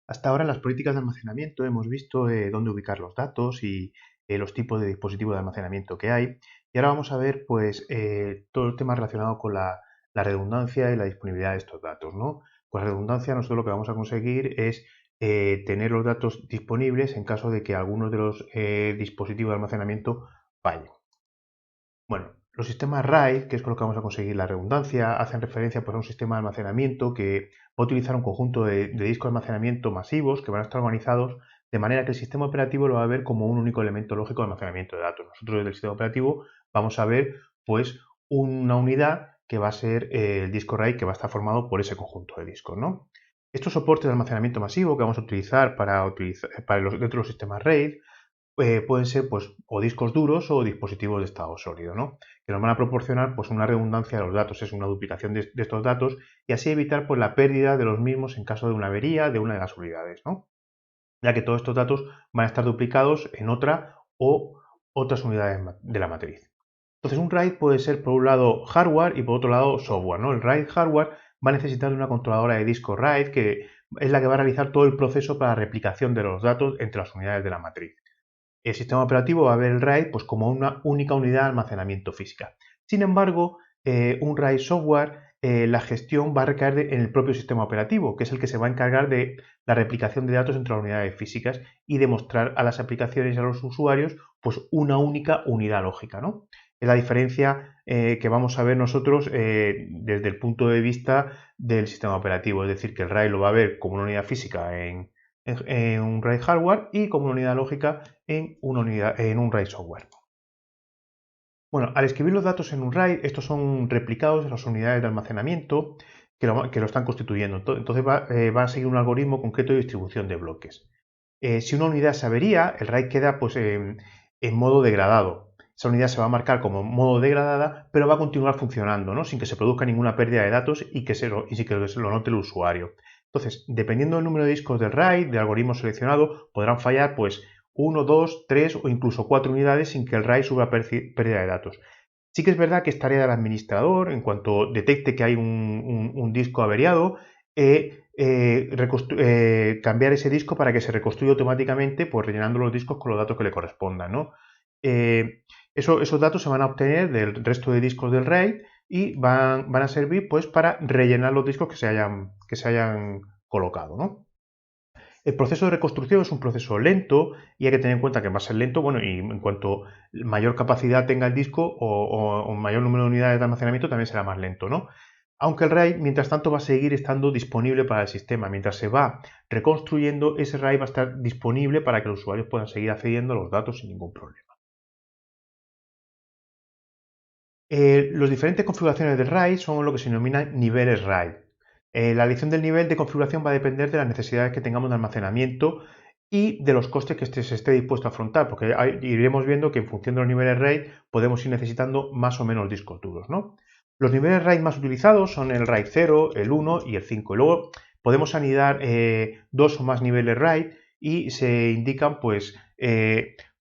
Hasta ahora en las políticas de almacenamiento hemos visto dónde ubicar los datos y los tipos de dispositivos de almacenamiento que hay. Y ahora vamos a ver pues, todo el tema relacionado con la redundancia y la disponibilidad de estos datos, ¿no? Con la redundancia nosotros lo que vamos a conseguir es tener los datos disponibles en caso de que algunos de los dispositivos de almacenamiento fallen. Bueno, los sistemas RAID, que es con lo que vamos a conseguir la redundancia, hacen referencia pues, a un sistema de almacenamiento que va a utilizar un conjunto de discos de almacenamiento masivos que van a estar organizados de manera que el sistema operativo lo va a ver como un único elemento lógico de almacenamiento de datos. Nosotros desde el sistema operativo vamos a ver pues, una unidad que va a ser el disco RAID que va a estar formado por ese conjunto de discos, ¿no? Estos soportes de almacenamiento masivo que vamos a utilizar dentro de los sistemas RAID pueden ser pues, o discos duros o dispositivos de estado sólido, ¿no? Que nos van a proporcionar pues, una redundancia de los datos, es una duplicación de estos datos y así evitar pues, la pérdida de los mismos en caso de una avería de una de las unidades, ¿no? Ya que todos estos datos van a estar duplicados en otra o otras unidades de la matriz. Entonces un RAID puede ser por un lado hardware y por otro lado software, ¿no? El RAID hardware va a necesitar de una controladora de disco RAID que es la que va a realizar todo el proceso para la replicación de los datos entre las unidades de la matriz. El sistema operativo va a ver el RAID pues, como una única unidad de almacenamiento física. Sin embargo, un RAID software, la gestión va a recaer en el propio sistema operativo, que es el que se va a encargar de la replicación de datos entre las unidades físicas y demostrar a las aplicaciones y a los usuarios pues, una única unidad lógica, ¿no? Es la diferencia que vamos a ver nosotros desde el punto de vista del sistema operativo, es decir, que el RAID lo va a ver como una unidad física en un RAID hardware y como una unidad lógica en un RAID software. Bueno, al escribir los datos en un RAID, estos son replicados en las unidades de almacenamiento que lo están constituyendo. Entonces va a seguir un algoritmo concreto de distribución de bloques. Si una unidad se avería, el RAID queda pues, en modo degradado. Esa unidad se va a marcar como modo degradada, pero va a continuar funcionando, ¿no? Sin que se produzca ninguna pérdida de datos y sin que se lo note el usuario. Entonces, dependiendo del número de discos del RAID, del algoritmo seleccionado, podrán fallar pues 1, 2, 3 o incluso 4 unidades sin que el RAID sufra pérdida de datos. Sí que es verdad que es tarea del administrador, en cuanto detecte que hay un disco averiado, cambiar ese disco para que se reconstruya automáticamente, pues rellenando los discos con los datos que le correspondan, ¿no? Esos datos se van a obtener del resto de discos del RAID y van a servir pues, para rellenar los discos que se hayan colocado, ¿no? El proceso de reconstrucción es un proceso lento y hay que tener en cuenta que va a ser lento, bueno, y en cuanto mayor capacidad tenga el disco o mayor número de unidades de almacenamiento también será más lento, ¿no? Aunque el RAID, mientras tanto, va a seguir estando disponible para el sistema. Mientras se va reconstruyendo, ese RAID va a estar disponible para que los usuarios puedan seguir accediendo a los datos sin ningún problema. Las diferentes configuraciones del RAID son lo que se denominan niveles RAID. La elección del nivel de configuración va a depender de las necesidades que tengamos de almacenamiento y de los costes que se esté dispuesto a afrontar, porque iremos viendo que en función de los niveles RAID podemos ir necesitando más o menos discos duros, ¿no? Los niveles RAID más utilizados son el RAID 0, el 1 y el 5. Y luego podemos anidar dos o más niveles RAID y se indican pues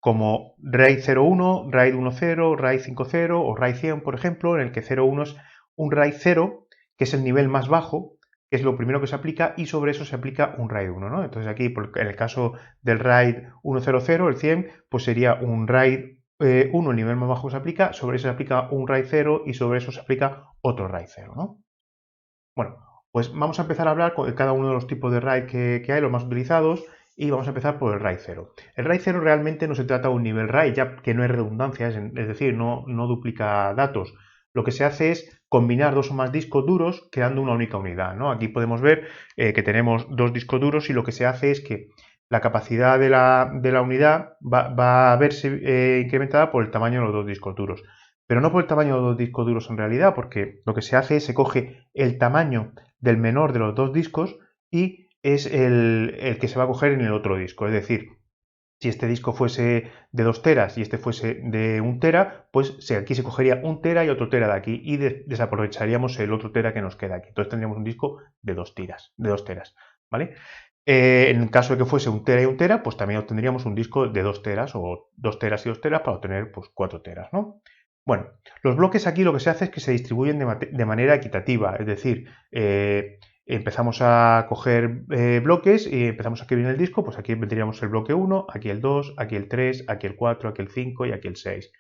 como RAID 01, RAID 10, RAID 50 o RAID 100, por ejemplo, en el que 01 es un RAID 0, que es el nivel más bajo, que es lo primero que se aplica, y sobre eso se aplica un RAID 1, ¿no? Entonces aquí, en el caso del RAID 100, el 100, pues sería un RAID 1, el nivel más bajo que se aplica, sobre eso se aplica un RAID 0 y sobre eso se aplica otro RAID 0, ¿no? Bueno, pues vamos a empezar a hablar de cada uno de los tipos de RAID que hay, los más utilizados, y vamos a empezar por el RAID 0. El RAID 0 realmente no se trata de un nivel RAID, ya que no es redundancia, es decir, no duplica datos. Lo que se hace es combinar dos o más discos duros creando una única unidad, ¿no? Aquí podemos ver que tenemos dos discos duros y lo que se hace es que la capacidad de la unidad va a verse incrementada por el tamaño de los dos discos duros. Pero no por el tamaño de los dos discos duros en realidad, porque lo que se hace es se coge el tamaño del menor de los dos discos y es el que se va a coger en el otro disco. Es decir, si este disco fuese de 2 teras y este fuese de 1 tera, pues aquí se cogería 1 tera y otro tera de aquí y desaprovecharíamos el otro tera que nos queda aquí. Entonces tendríamos un disco de 2 teras, ¿vale? En el caso de que fuese 1 tera y 1 tera, pues también obtendríamos un disco de 2 teras o 2 teras y 2 teras para obtener pues 4 teras, ¿no? Bueno, los bloques aquí lo que se hace es que se distribuyen de manera equitativa, es decir, empezamos a coger bloques y empezamos a escribir en el disco, pues aquí tendríamos el bloque 1, aquí el 2, aquí el 3, aquí el 4, aquí el 5 y aquí el 6.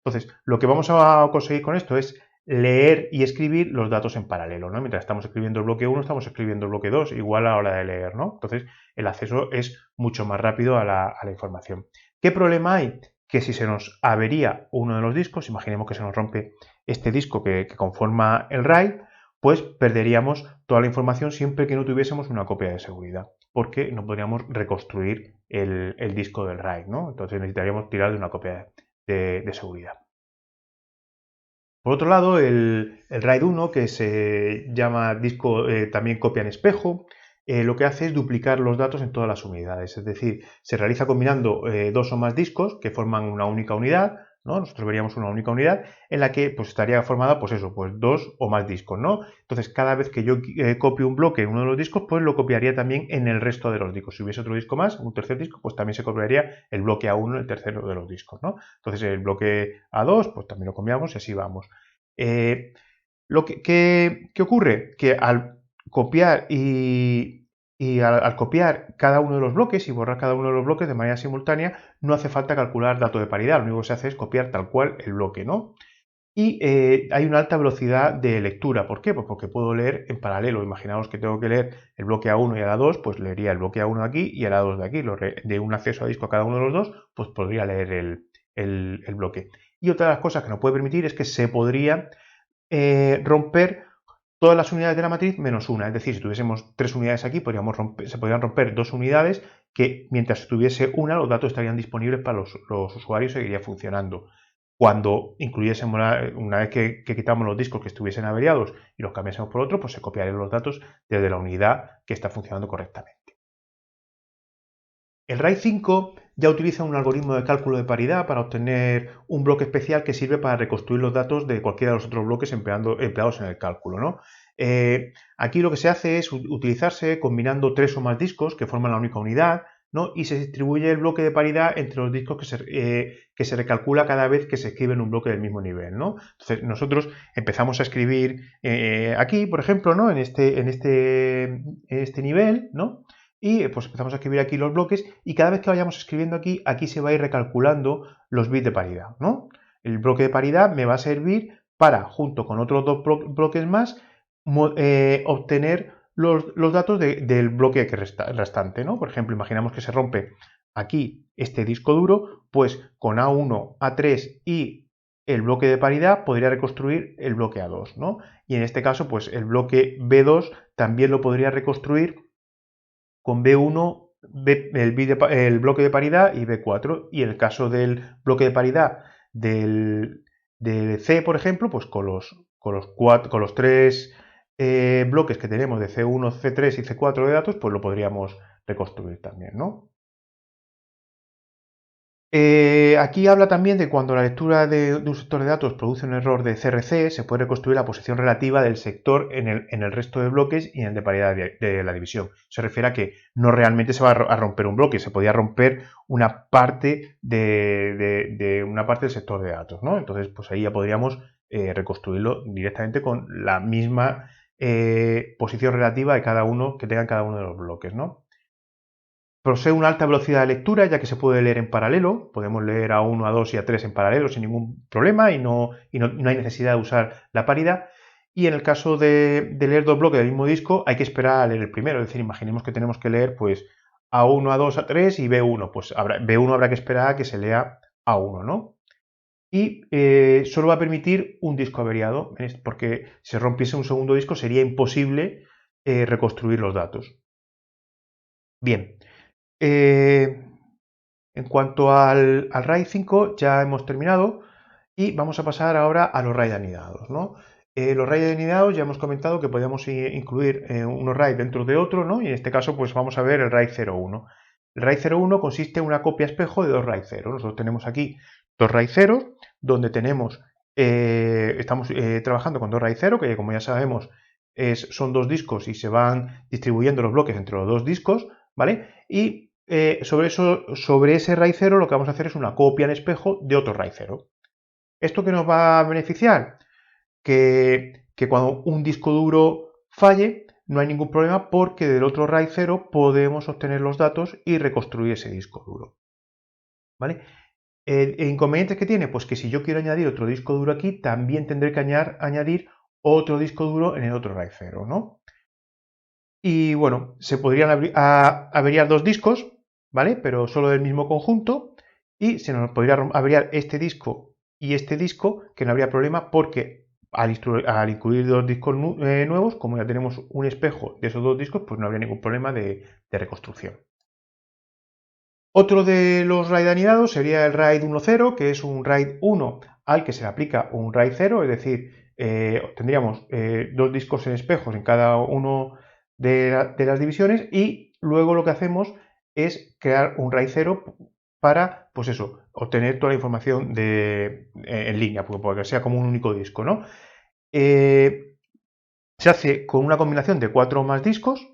Entonces, lo que vamos a conseguir con esto es leer y escribir los datos en paralelo, ¿no? Mientras estamos escribiendo el bloque 1, estamos escribiendo el bloque 2, igual a la hora de leer, ¿no? Entonces, el acceso es mucho más rápido a la información. ¿Qué problema hay? Que si se nos avería uno de los discos, imaginemos que se nos rompe este disco que conforma el RAID, pues perderíamos toda la información siempre que no tuviésemos una copia de seguridad, porque no podríamos reconstruir el disco del RAID, ¿no? Entonces necesitaríamos tirar de una copia de seguridad. Por otro lado, el RAID 1, que se llama disco también copia en espejo, lo que hace es duplicar los datos en todas las unidades, es decir, se realiza combinando dos o más discos que forman una única unidad, ¿no? Nosotros veríamos una única unidad en la que pues, estaría formada, pues eso, pues dos o más discos, ¿no? Entonces, cada vez que yo copio un bloque en uno de los discos, pues lo copiaría también en el resto de los discos. Si hubiese otro disco más, un tercer disco, pues también se copiaría el bloque A1 en el tercero de los discos, ¿no? Entonces, el bloque A2, pues también lo copiamos y así vamos. ¿Qué ocurre? Que al copiar al copiar cada uno de los bloques y borrar cada uno de los bloques de manera simultánea, no hace falta calcular dato de paridad, lo único que se hace es copiar tal cual el bloque, ¿no? Y hay una alta velocidad de lectura. ¿Por qué? Pues porque puedo leer en paralelo. Imaginaos que tengo que leer el bloque A1 y el A2, pues leería el bloque A1 de aquí y el A2 de aquí. De un acceso a disco a cada uno de los dos, pues podría leer el bloque. Y otra de las cosas que nos puede permitir es que se podría romper todas las unidades de la matriz menos una. Es decir, si tuviésemos 3 unidades aquí, se podrían romper 2 unidades que mientras estuviese una, los datos estarían disponibles para los usuarios y seguiría funcionando. Cuando incluyésemos, una vez que quitamos los discos que estuviesen averiados y los cambiásemos por otro, pues se copiarían los datos desde la unidad que está funcionando correctamente. El RAID 5 ya utiliza un algoritmo de cálculo de paridad para obtener un bloque especial que sirve para reconstruir los datos de cualquiera de los otros bloques empleados en el cálculo, ¿no? Aquí lo que se hace es utilizarse combinando 3 o más discos que forman la única unidad, ¿no? Y se distribuye el bloque de paridad entre los discos que se recalcula cada vez que se escribe en un bloque del mismo nivel, ¿no? Entonces nosotros empezamos a escribir aquí, por ejemplo, ¿no? En este nivel, ¿no? Y pues empezamos a escribir aquí los bloques y cada vez que vayamos escribiendo aquí se va a ir recalculando los bits de paridad, ¿no? El bloque de paridad me va a servir para, junto con otros dos bloques más, obtener los datos del bloque restante, ¿no? Por ejemplo, imaginamos que se rompe aquí este disco duro, pues con A1, A3 y el bloque de paridad podría reconstruir el bloque A2, ¿no? Y en este caso, pues el bloque B2 también lo podría reconstruir con B1, el bloque de paridad y B4. Y en el caso del bloque de paridad del C, por ejemplo, pues con los 3 bloques que tenemos de C1, C3 y C4 de datos, pues lo podríamos reconstruir también, ¿no? Aquí habla también de cuando la lectura de un sector de datos produce un error de CRC, se puede reconstruir la posición relativa del sector en el resto de bloques y en el de paridad de la división. Se refiere a que no realmente se va a romper un bloque, se podía romper una parte una parte del sector de datos, ¿no? Entonces, pues ahí ya podríamos reconstruirlo directamente con la misma posición relativa de cada uno que tengan cada uno de los bloques, ¿no? Posee una alta velocidad de lectura, ya que se puede leer en paralelo. Podemos leer a 1, a 2 y a 3 en paralelo sin ningún problema y no hay necesidad de usar la paridad. Y en el caso de leer dos bloques del mismo disco, hay que esperar a leer el primero. Es decir, imaginemos que tenemos que leer pues A1, A2, A3 y B1. Pues B1 habrá que esperar a que se lea A1, ¿no? Y solo va a permitir un disco averiado, porque si rompiese un segundo disco sería imposible reconstruir los datos. Bien. En cuanto al RAID 5 ya hemos terminado y vamos a pasar ahora a los RAID anidados, ¿no? Los RAID anidados ya hemos comentado que podemos incluir unos RAID dentro de otro, ¿no? Y en este caso pues vamos a ver el RAID 01. El RAID 01 consiste en una copia espejo de dos RAID 0. Nosotros tenemos aquí dos RAID 0 donde estamos trabajando con dos RAID 0 que como ya sabemos son dos discos y se van distribuyendo los bloques entre los dos discos, ¿vale? Y sobre ese RAID 0 lo que vamos a hacer es una copia en espejo de otro RAID 0. ¿Esto qué nos va a beneficiar? Que cuando un disco duro falle, no hay ningún problema porque del otro RAID 0 podemos obtener los datos y reconstruir ese disco duro. ¿Vale? ¿El inconveniente que tiene? Pues que si yo quiero añadir otro disco duro aquí, también tendré que añadir otro disco duro en el otro RAID 0, ¿no? Y bueno, se podrían averiar dos discos, ¿vale? Pero solo del mismo conjunto. Y se nos podría averiar este disco y este disco, que no habría problema porque al incluir dos discos nuevos, como ya tenemos un espejo de esos dos discos, pues no habría ningún problema de reconstrucción. Otro de los RAID anidados sería el RAID 1.0, que es un RAID 1 al que se le aplica un RAID 0, es decir, tendríamos dos discos en espejos en cada uno de las divisiones y luego lo que hacemos es crear un RAID 0 para, pues eso, obtener toda la información en línea, porque sea como un único disco, ¿no? Se hace con una combinación de 4 o más discos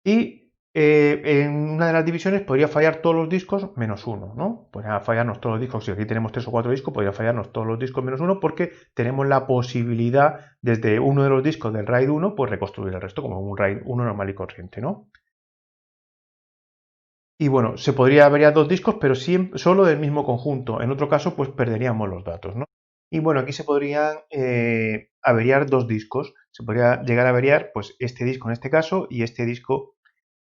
y en una de las divisiones podría fallar todos los discos menos uno, ¿no? Podría fallarnos todos los discos. Si aquí tenemos 3 o 4 discos, podría fallarnos todos los discos menos uno porque tenemos la posibilidad desde uno de los discos del RAID 1, pues reconstruir el resto como un RAID 1 normal y corriente, ¿no? Y bueno, se podría averiar dos discos, pero solo del mismo conjunto. En otro caso, pues perderíamos los datos, ¿no? Y bueno, aquí se podrían averiar dos discos. Se podría llegar a averiar pues este disco en este caso y este disco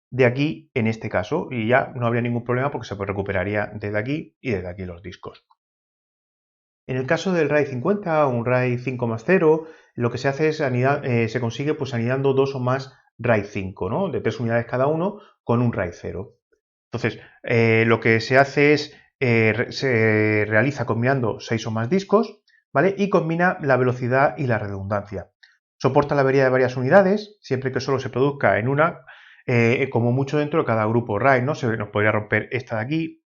de aquí en este caso y ya no habría ningún problema porque se recuperaría desde aquí y desde aquí los discos. En el caso del RAID 50 o un RAID 5 más 0, lo que se hace es se consigue pues anidando dos o más RAID 5, ¿no? De 3 unidades cada uno con un RAID 0. Entonces, lo que se hace es, se realiza combinando 6 o más discos, ¿vale? Y combina la velocidad y la redundancia. Soporta la avería de varias unidades, siempre que solo se produzca en una, como mucho dentro de cada grupo RAID, ¿no? Se nos podría romper esta de aquí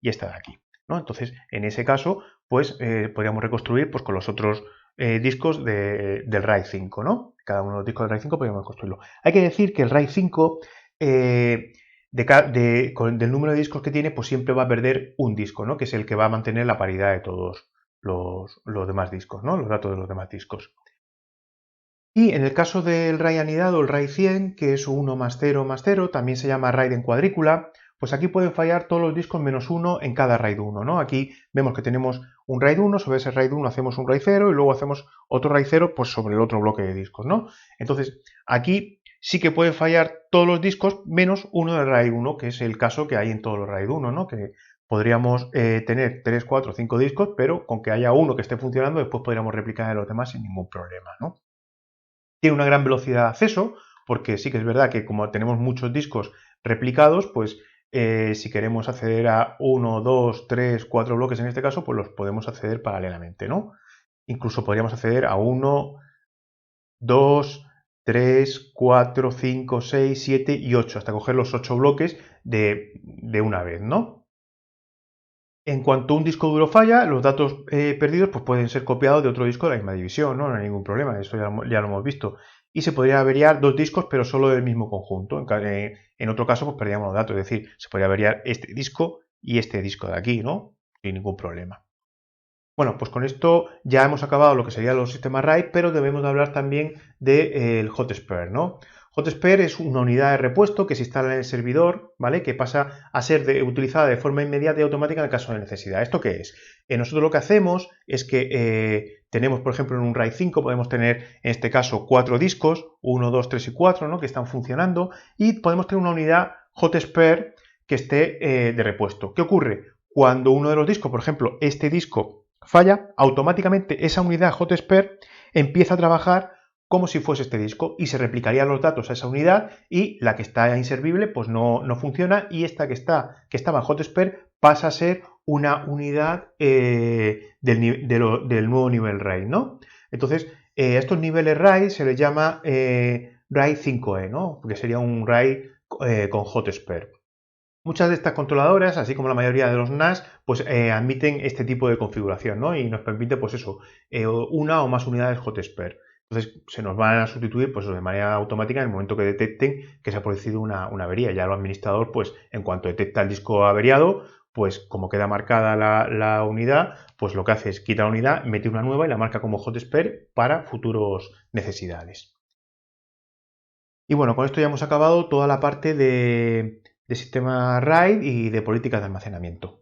y esta de aquí, ¿no? Entonces, en ese caso, pues podríamos reconstruir pues, con los otros discos del RAID 5, ¿no? Cada uno de los discos del RAID 5 podríamos construirlo. Hay que decir que el RAID 5 del número de discos que tiene, pues siempre va a perder un disco, ¿no? Que es el que va a mantener la paridad de todos los demás discos, ¿no? Los datos de los demás discos. Y en el caso del RAID anidado, el RAID 100, que es 1 más 0 más 0, también se llama RAID en cuadrícula, pues aquí pueden fallar todos los discos menos uno en cada RAID 1, ¿no? Aquí vemos que tenemos un RAID 1, sobre ese RAID 1 hacemos un RAID 0 y luego hacemos otro RAID 0 pues sobre el otro bloque de discos, ¿no? Entonces, aquí sí que pueden fallar todos los discos menos uno del RAID 1, que es el caso que hay en todos los RAID 1, ¿no? Que podríamos tener 3, 4, 5 discos, pero con que haya uno que esté funcionando, después podríamos replicar en los demás sin ningún problema, ¿no? Tiene una gran velocidad de acceso, porque sí que es verdad que como tenemos muchos discos replicados, pues si queremos acceder a 1, 2, 3, 4 bloques en este caso, pues los podemos acceder paralelamente, ¿no? Incluso podríamos acceder a 1, 2, 3, 4, 5, 6, 7 y 8, hasta coger los 8 bloques de una vez, ¿no? En cuanto un disco duro falla, los datos perdidos pues pueden ser copiados de otro disco de la misma división, ¿no? No hay ningún problema, eso ya lo hemos visto. Y se podría averiar dos discos, pero solo del mismo conjunto. En otro caso, pues perdíamos los datos, es decir, se podría averiar este disco y este disco de aquí, ¿no? Sin ningún problema. Bueno, pues con esto ya hemos acabado lo que serían los sistemas RAID, pero debemos de hablar también del Hotspare, ¿no? Hotspare es una unidad de repuesto que se instala en el servidor, ¿vale? Que pasa a ser utilizada de forma inmediata y automática en el caso de necesidad. ¿Esto qué es? Nosotros lo que hacemos es que tenemos, por ejemplo, en un RAID 5 podemos tener, en este caso, 4 discos, 1, 2, 3 y 4, ¿no? Que están funcionando y podemos tener una unidad Hotspare que esté de repuesto. ¿Qué ocurre? Cuando uno de los discos, por ejemplo, este disco falla, automáticamente esa unidad Hotspare empieza a trabajar como si fuese este disco y se replicarían los datos a esa unidad y la que está inservible pues no funciona y esta que estaba en Hotspare pasa a ser una unidad del nuevo nivel RAID, ¿no? Entonces, a estos niveles RAID se les llama RAID 5E, ¿no? Porque sería un RAID con Hotspare. Muchas de estas controladoras, así como la mayoría de los NAS, pues admiten este tipo de configuración, ¿no? Y nos permite, pues eso, una o más unidades Hotspare. Entonces se nos van a sustituir pues, de manera automática en el momento que detecten que se ha producido una avería. Ya el administrador, pues en cuanto detecta el disco averiado, pues como queda marcada la unidad, pues lo que hace es quitar la unidad, mete una nueva y la marca como Hotspare para futuras necesidades. Y bueno, con esto ya hemos acabado toda la parte de sistema RAID y de políticas de almacenamiento.